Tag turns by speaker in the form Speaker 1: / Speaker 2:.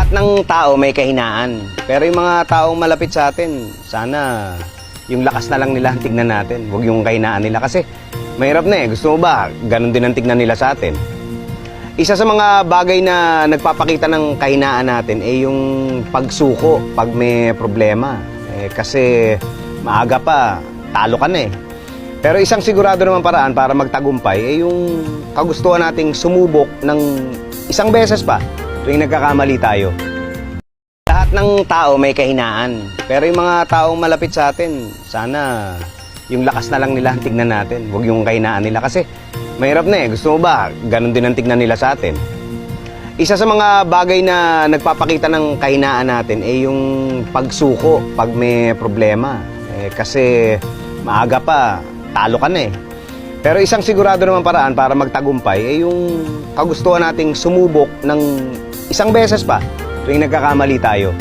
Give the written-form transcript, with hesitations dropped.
Speaker 1: Lahat ng tao may kahinaan. Pero yung mga taong malapit sa atin, sana yung lakas na lang nila ang tignan natin. Huwag yung kahinaan nila kasi mahirap na eh. Gusto mo ba, ganun din ang tignan nila sa atin? Isa sa mga bagay na nagpapakita ng kahinaan natin ay yung pagsuko pag may problema. Kasi maaga pa, talo ka na eh. Pero isang sigurado naman paraan para magtagumpay ay yung kagustuhan nating sumubok ng isang beses pa tuwing nagkakamali tayo. Lahat ng tao may kahinaan. Pero yung mga taong malapit sa atin, sana yung lakas na lang nila ang tignan natin. Huwag yung kahinaan nila kasi mahirap na eh. Gusto mo ba, ganun din ang tignan nila sa atin? Isa sa mga bagay na nagpapakita ng kahinaan natin ay yung pagsuko pag may problema. Kasi maaga pa, talo ka na eh. Pero isang sigurado naman paraan para magtagumpay ay yung kagustuhan nating sumubok ng isang beses pa tuwing nagkakamali tayo.